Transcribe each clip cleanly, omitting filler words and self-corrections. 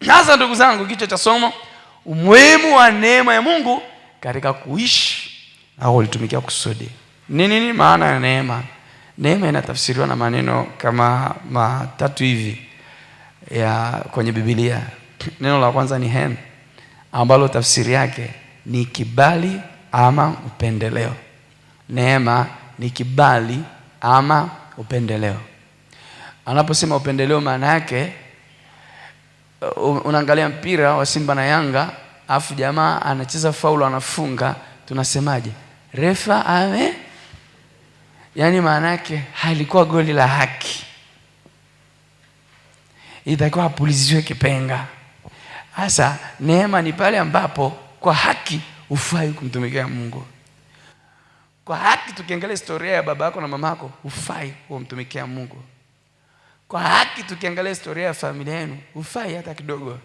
Sasa ndugu zangu, kichwa cha somo, umuhimu wa neema ya Mungu katika kuishi au kulitumikia kusudi. Nini maana ya neema? Neema inatafsiriwa na maneno kama matatu hivi ya kwenye Biblia. Neno la kwanza ni hen, ambalo tafsiri yake ni kibali ama upendeleo. Neema ni kibali ama upendeleo. Anaposema upendeleo, maana yake unaangalia mpira wa Simba na Yanga, afu jamaa anacheza faulu anafunga, tunasemaje? Refa yani maana yake halikuwa goli la haki, itakuwa apuliziwe kipenga. Sasa neema ni pale ambapo kwa haki ufai kumtumikia Mungu. Kwa haki, tukiangalia historia ya baba yako na mama yako, ufai kumtumikia Mungu. Kwa haki, tukiangalia historia ya familia yenu, ufai hata kidogo.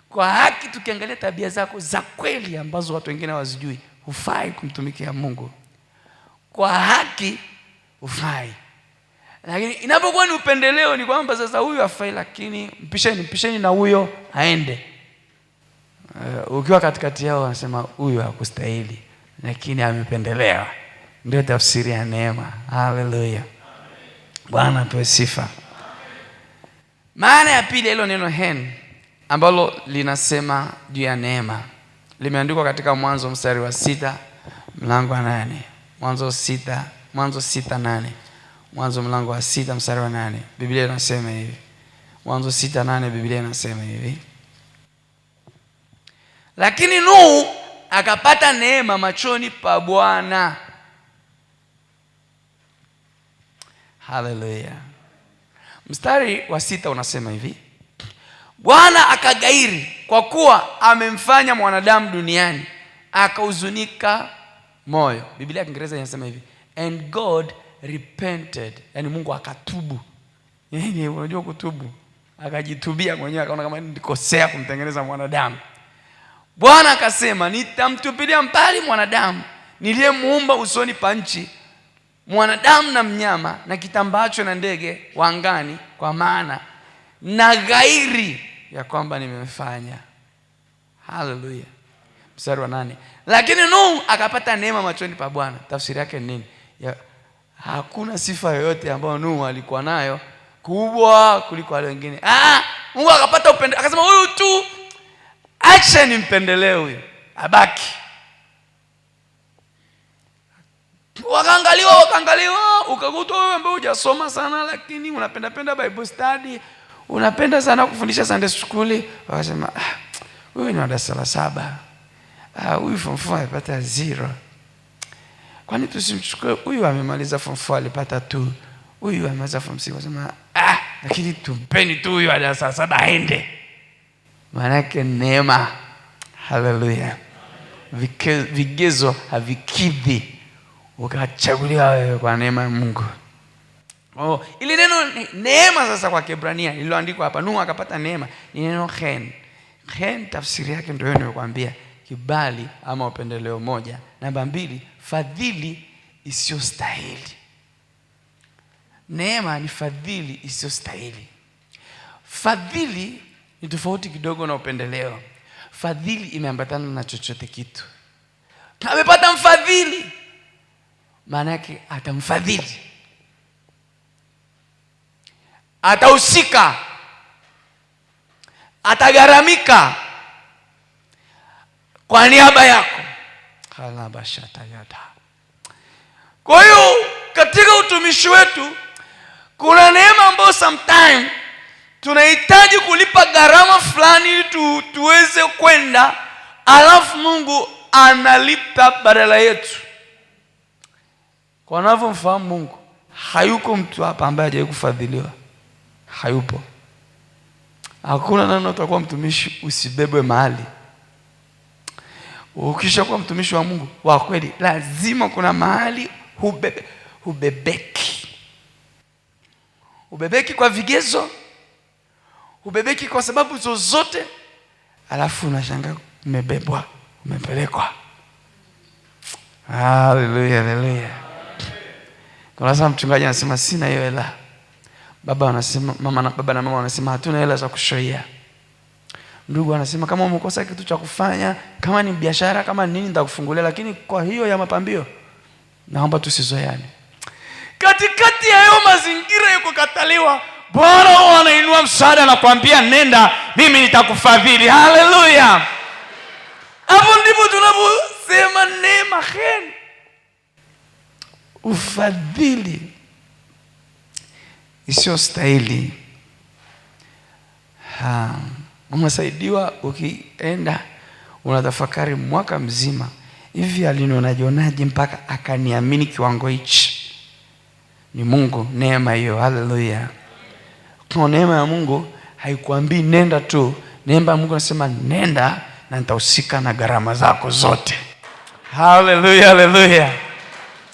Kwa haki, tukiangalia tabia zako za kweli ambazo watu wengine hawazijui, ufai kumtumikia Mungu. Kwa haki ufai. Lakini inapokuwa ni upendeleo, ni kwamba sasa huyu hafai, lakini mpisheni na huyo aende. Ukiwa katikati yao wanasema huyu hakustahili, lakini amependelewa. Ndio tafsiri ya neema. Haleluya. Bwana tuwe sifa. Maana ya pili hilo neno hen, ambalo linasema juu ya neema, limeandikwa katika Mwanzo mstari wa 6 mlango wa 8. Mwanzo 6:8. Mwanzo mlango wa 6 mstari wa 8. Biblia inasema hivi. Mwanzo 6:8, Biblia inasema hivi: lakini Nuhu akapata neema machoni pa Bwana. Haleluya. Mstari wa 6 unasema hivi: Bwana akagairi kwa kuwa amemfanya mwanadamu duniani, akahuzunika moyo. Biblia ya Kiingereza inasema hivi, and God repented. Yani Mungu akatubu. Yani unajua kutubu, akajitubia mwenyewe, akaona kama nilikosea kumtengeneza mwanadamu. Bwana akasema, nitamtupilia mbali mwanadamu niliyemuumba usoni pa nchi, mwanadamu na mnyama na kitambaacho na ndege wa angani, kwa maana na ghairi ya kwamba nimefanya. Haleluya. Mstari wa 8, lakini Nuhu akapata neema machoni pa Bwana. Tafsiri yake ni nini? Hakuna sifa yoyote ambayo Nuhu alikuwa nayo kubwa kuliko wale wengine. Mungu akapata upendo, akasema huyu tu acha nimpendelee huyu, abaki. Wakaangaliwa, ukakuta wewe ambaye hujasoma sana, lakini unapenda Bible study, unapenda sana kufundisha Sunday school, wakasema huyu ni wa darasa la 7. Huyu form 4 alipata 0. Kwani tusimchukue huyu, amemaliza form 4 alipata 2. Huyu amemaliza form 6, wasema lakini tumpeni tu huyu wa darasa la 7 aende. Maana yake neema. Haleluya. Vigezo havikidhi, ukachaguliwa wewe kwa neema ya Mungu. Ili neno neema sasa kwa Kiebrania lililoandikwa hapa, Nuhu akapata neema, ni neno hen. Hen tafsiri yake ndio nimekuambia, kibali ama upendeleo moja. Namba 2, fadhili isiyostahili. Neema ni fadhili isiyostahili. Fadhili ni tofauti kidogo na upendeleo. Fadhili imeambatana na chochote kitu. Amepata mfadhili, maana yake atamfadhili, atahusika, atagharamika kwa niaba yako. Kwa hiyo katika utumishi wetu kuna neema ambayo sometimes tunahitaji kulipa gharama fulani ili tuweze kwenda, alafu Mungu analipa badala yetu. Kwa wanavyomfahamu Mungu, hayuko mtu hapa ambaye hajawahi kufadhiliwa. Hayupo. Hakuna namna utakuwa mtumishi usibebwe mahali. Ukisha kuwa mtumishi wa Mungu wa kweli, lazima kuna mahali hubebeki. Hubebeki kwa vigezo, hubebeki kwa sababu zozote, alafu unashangaa umebebwa, umepelekwa. Haleluya, haleluya. Kuna sababu mchungaji anasema sina hiyo hela. Baba na mama wanasema hatuna hela za kushoia. ndugu anasema kama umekosa kitu cha kufanya, kama ni biashara, kama nini, nitakufungulia, lakini kwa hiyo ya mapambio naomba tusizoeane. Katikati ya hayo mazingira ya kukataliwa, Bwana anainua msaada na kuambia nenda, mimi nitakufadhili. Haleluya! Hapo ndipo tunaposema neema kheri, ufadhili isiyo stahili. Umesaidiwa, ukienda unatafakari mwaka mzima, hivi alinionajionaje mpaka akaniamini kiwango hichi? Ni Mungu, neema hiyo. Haleluya! Kwa neema ya Mungu haikuambii nenda tu. Neema ya Mungu nasema nenda na nitahusika na gharama zako zote. Haleluya, haleluya.